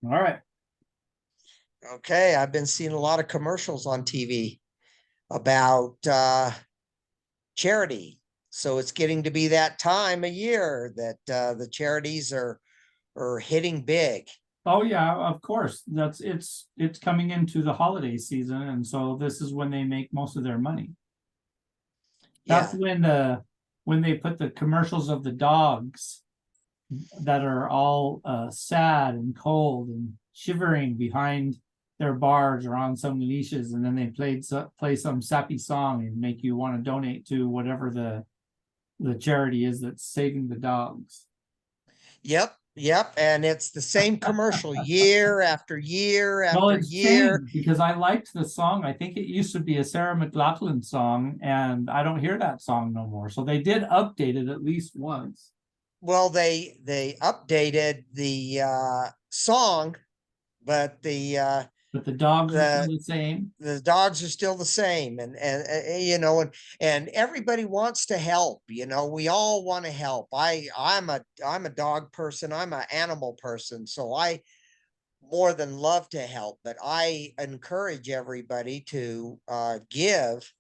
All right. Okay, I've been seeing a lot of commercials on TV about charity. So it's getting to be that time of year that the charities are hitting big. Oh yeah, of course. It's coming into the holiday season, and so this is when they make most of their money. That's Yeah. when they put the commercials of the dogs that are all sad and cold and shivering behind their bars or on some leashes, and then they play some sappy song and make you want to donate to whatever the charity is that's saving the dogs. Yep. Yep. And it's the same commercial year after year Well, after it's year. changed because I liked the song. I think it used to be a Sarah McLachlan song, and I don't hear that song no more. So they did update it at least once. Well, they updated the song, but But the dogs are still the the same. the dogs are still the same, and everybody wants to help. We all want to help. I'm a dog person. I'm an animal person, so I more than love to help, but I encourage everybody to give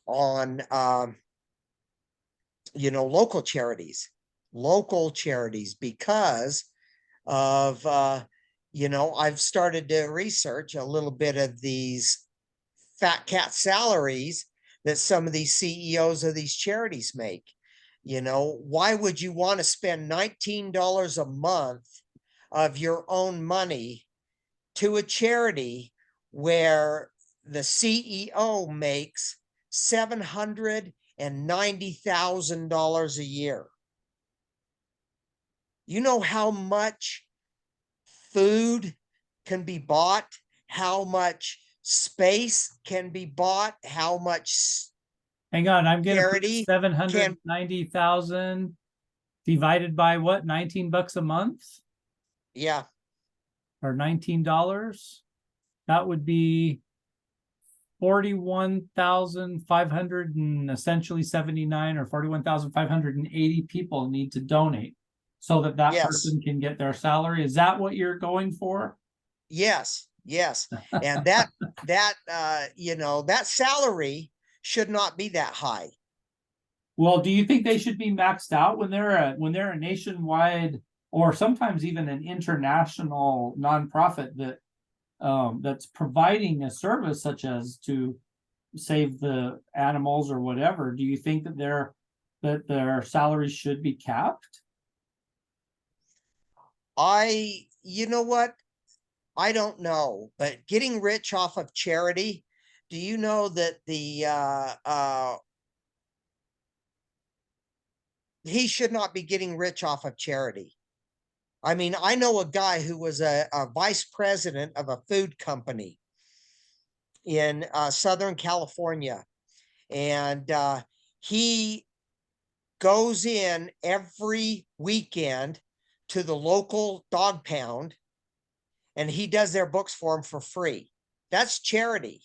on local charities, because of I've started to research a little bit of these fat cat salaries that some of these CEOs of these charities make. Why would you want to spend $19 a month of your own money to a charity where the CEO makes $790,000 a year? You know how much food can be bought, how much space can be bought, how much Hang on, I'm gonna put charity seven hundred can, 90,000 divided by what? $19 a month yeah, or $19? That would be 41,500 and essentially 79 or 41,580 people need to donate so that that yes, person can get their salary. Is that what you're going for? yes. And that salary should not be that high. Well, do you think they should be maxed out when they're a nationwide or sometimes even an international nonprofit that's providing a service such as to save the animals or whatever? Do you think that their salaries should be capped? You know what? I don't know, but getting rich off of charity, do you know that he should not be getting rich off of charity? I mean, I know a guy who was a vice president of a food company in Southern California, and he goes in every weekend to the local dog pound, and he does their books for them for free. That's charity.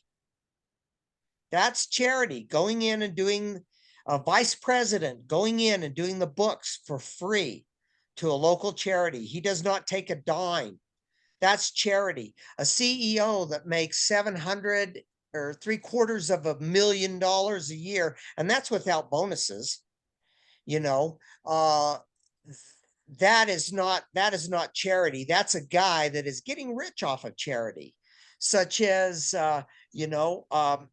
That's charity. Going in and doing a vice president, going in and doing the books for free to a local charity. He does not take a dime. That's charity. A CEO that makes 700 or $750,000 a year, and that's without bonuses. You know, uh, that is not charity. That's a guy that is getting rich off of charity, such as I know I'm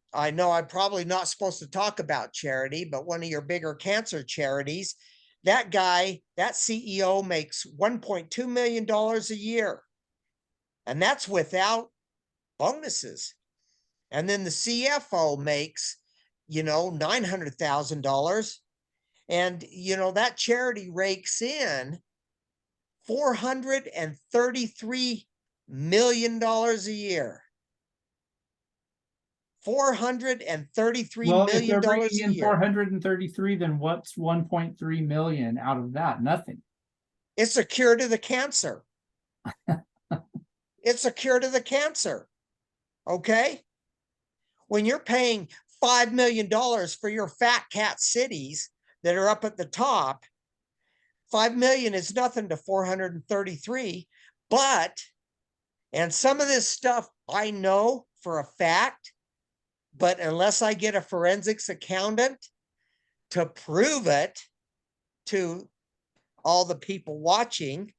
probably not supposed to talk about charity, but one of your bigger cancer charities, that guy, that CEO makes $1.2 million a year, and that's without bonuses. And then the CFO makes $900,000, and that charity rakes in $433 million a year. $433 Well, if they're million bringing a in year. 433, then what's 1.3 million out of that? Nothing. It's a cure to the cancer. It's a cure to the cancer. Okay. When you're paying $5 million for your fat cat cities that are up at the top, 5 million is nothing to 433. But, and some of this stuff I know for a fact, but unless I get a forensics accountant to prove it to all the people watching,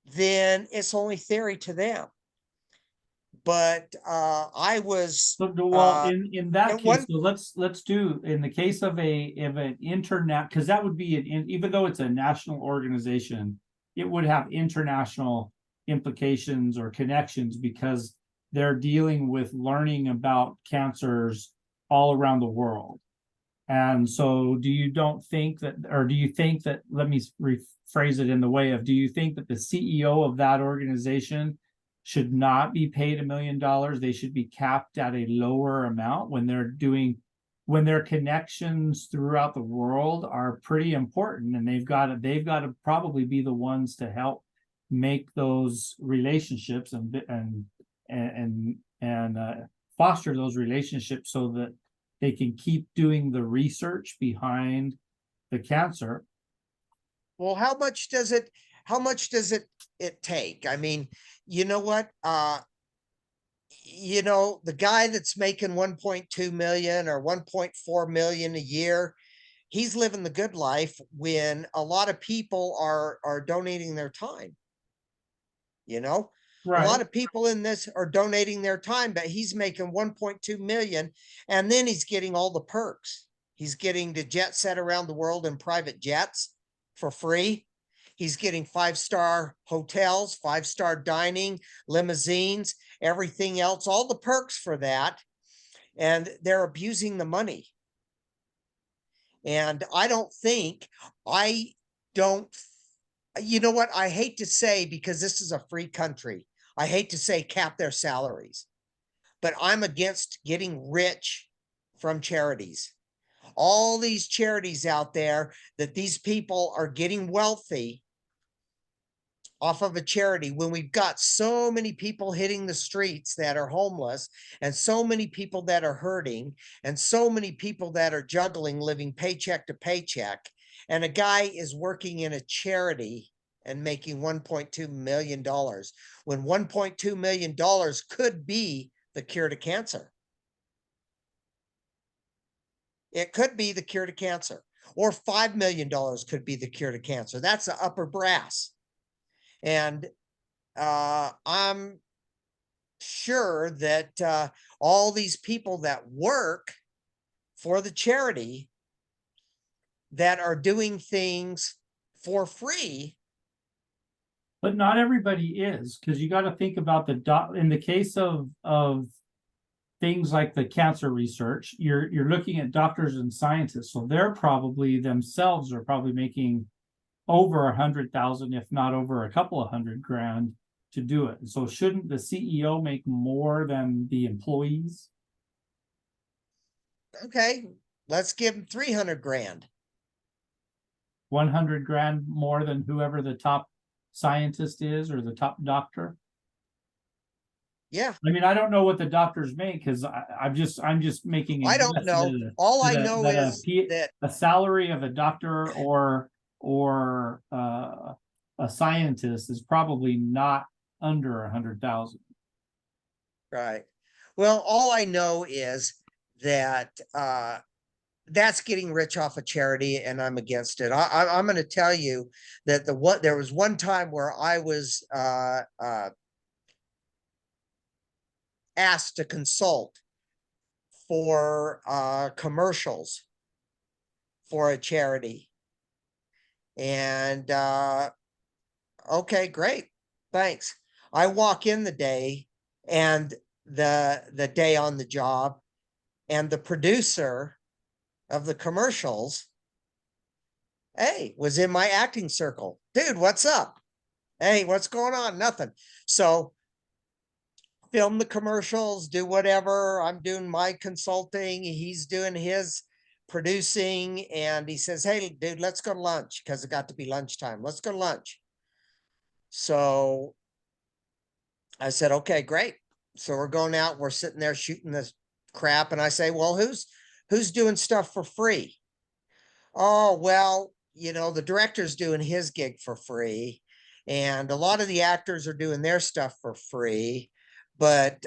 then it's only theory to them. But I was So, well, in that at case, one, so let's do, in the case of an internet, because that would be even though it's a national organization, it would have international implications or connections because they're dealing with learning about cancers all around the world. And so do you don't think that, or do you think that, let me rephrase it in the way of, do you think that the CEO of that organization should not be paid $1 million? They should be capped at a lower amount when they're doing, when their connections throughout the world are pretty important, and they've got to probably be the ones to help make those relationships and foster those relationships so that they can keep doing the research behind the cancer. well, how much does it take? I mean, you know what? The guy that's making 1.2 million or 1.4 million a year, he's living the good life when a lot of people are donating their time. A lot Right. of people in this are donating their time, but he's making 1.2 million, and then he's getting all the perks. He's getting to jet set around the world in private jets for free. He's getting 5-star hotels, 5-star dining, limousines, everything else, all the perks for that. And they're abusing the money. And I don't, you know what? I hate to say, because this is a free country, I hate to say cap their salaries, but I'm against getting rich from charities. All these charities out there that these people are getting wealthy off of a charity, when we've got so many people hitting the streets that are homeless, and so many people that are hurting, and so many people that are juggling, living paycheck to paycheck, and a guy is working in a charity and making $1.2 million when $1.2 million could be the cure to cancer. It could be the cure to cancer, or $5 million could be the cure to cancer. That's the upper brass. And I'm sure that all these people that work for the charity that are doing things for free. But not everybody is, because you got to think about in the case of things like the cancer research, you're looking at doctors and scientists, so they're probably themselves are probably making over 100,000, if not over a couple of $100,000 to do it. So shouldn't the CEO make more than the employees? Okay, let's give them 300 grand. 100,000 more than whoever the top scientist is or the top doctor? Yeah, I mean, I don't know what the doctors make, because I'm just making a I don't guess know. All I that know is that a salary of a doctor or a scientist is probably not under 100,000. right. Well, all I know is that that's getting rich off of charity, and I'm against it. I'm going to tell you that there was one time where I was asked to consult for commercials for a charity, and okay, great, thanks. I walk in the day and the day on the job, and the producer of the commercials, hey, was in my acting circle. Dude, what's up? Hey, what's going on? Nothing. So film the commercials, do whatever. I'm doing my consulting. He's doing his producing. And he says, hey, dude, let's go to lunch, because it got to be lunchtime. Let's go to lunch. So I said, okay, great. So we're going out. We're sitting there shooting this crap. And I say, well, who's doing stuff for free? Oh, well, the director's doing his gig for free. And a lot of the actors are doing their stuff for free, but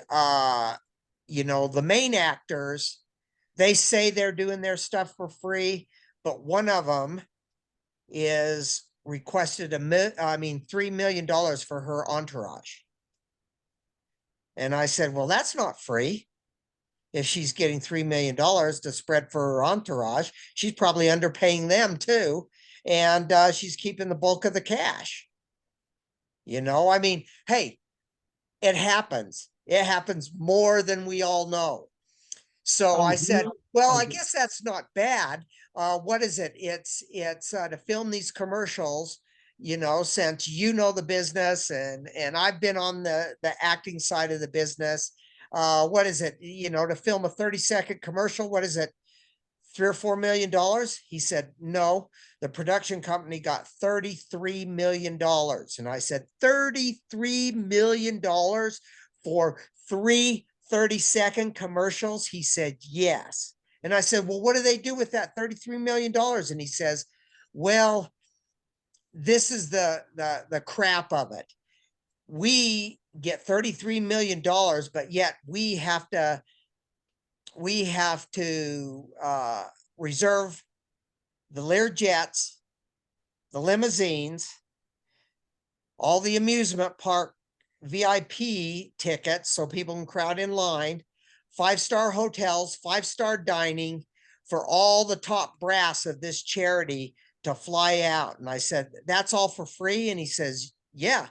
you know, the main actors, they say they're doing their stuff for free, but one of them is requested $3 million for her entourage. And I said, well, that's not free. If she's getting $3 million to spread for her entourage, she's probably underpaying them too. And she's keeping the bulk of the cash. You know, I mean, hey, it happens. It happens more than we all know. So I said, well, I guess that's not bad. What is it? It's to film these commercials, you know, since you know the business and I've been on the acting side of the business. What is it? You know, to film a 30-second commercial, what is it? $3 or $4 million? He said, no, the production company got $33 million. And I said, $33 million for 30-second commercials? He said, yes. And I said, well, what do they do with that $33 million? And he says, well, this is the crap of it. We get $33 million, but yet we have to reserve the Lear jets, the limousines, all the amusement park VIP tickets so people can crowd in line, 5-star hotels, 5-star dining for all the top brass of this charity to fly out. And I said, that's all for free? And he says, yeah,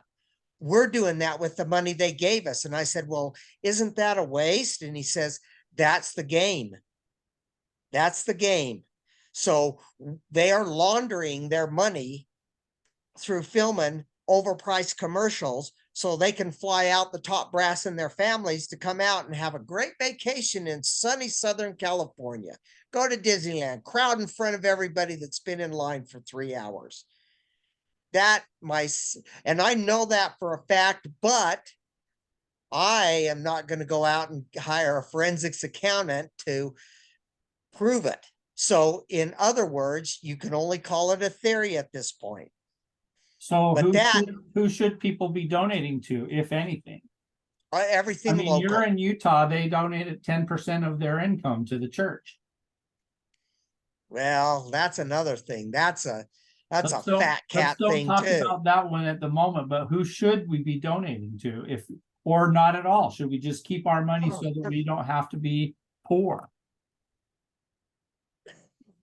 we're doing that with the money they gave us. And I said, well, isn't that a waste? And he says, that's the game. That's the game. So they are laundering their money through filming overpriced commercials so they can fly out the top brass and their families to come out and have a great vacation in sunny Southern California. Go to Disneyland, crowd in front of everybody that's been in line for 3 hours. And I know that for a fact, but I am not going to go out and hire a forensics accountant to prove it. So in other words, you can only call it a theory at this point. So who should people be donating to, if anything? Everything local. You're in Utah, they donated 10% of their income to the church. Well, that's another thing. That's a fat cat thing too. Let's don't talk about that one at the moment, but who should we be donating to, or not at all? Should we just keep our money so that we don't have to be poor?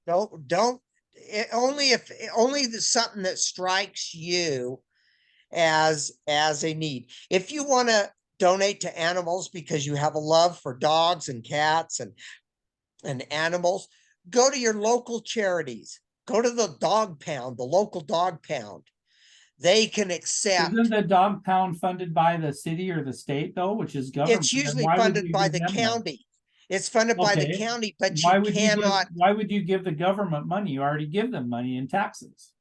Don't only something that strikes you as a need. If you want to donate to animals because you have a love for dogs and cats and animals, go to your local charities. Go to the dog pound, the local dog pound. They can accept. Isn't the dog pound funded by the city or the state though, which is government? It's usually funded by the county. It's funded by the county, but you cannot. Why would you give the government money? You already give them money in taxes.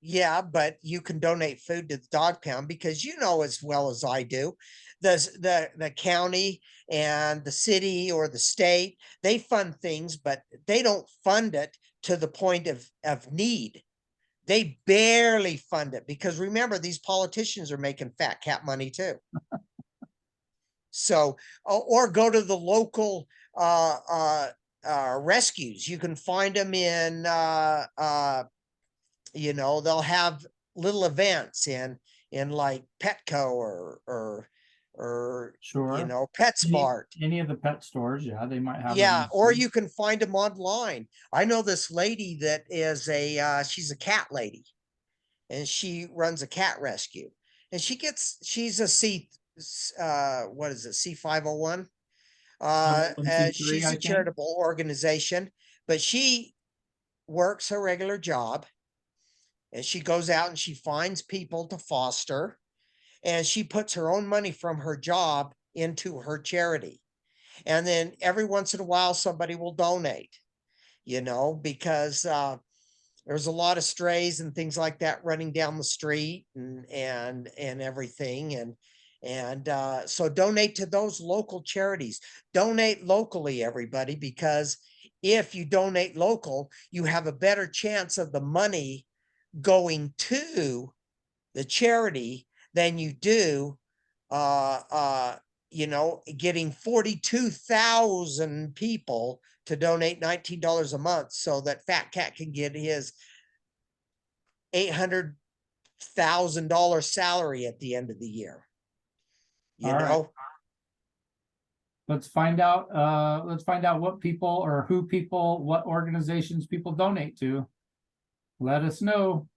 Yeah, but you can donate food to the dog pound because you know as well as I do, the county and the city or the state, they fund things, but they don't fund it to the point of need. They barely fund it because remember, these politicians are making fat cat money too. So, or go to the local rescues. You can find them in, you know, they'll have little events in like Petco or sure, you know, PetSmart. Any of the pet stores, yeah, they might have. Yeah, or you can find them online. I know this lady that is she's a cat lady, and she runs a cat rescue, and she's a what is it, C501? She's a charitable organization, but she works her regular job and she goes out and she finds people to foster and she puts her own money from her job into her charity. And then every once in a while, somebody will donate, you know, because there's a lot of strays and things like that running down the street and everything. And so donate to those local charities. Donate locally, everybody, because if you donate local, you have a better chance of the money going to the charity than you do, you know, getting 42,000 people to donate $19 a month so that Fat Cat can get his $800,000 salary at the end of the year. You All right. know, Let's find out what people or who people, what organizations people donate to. Let us know.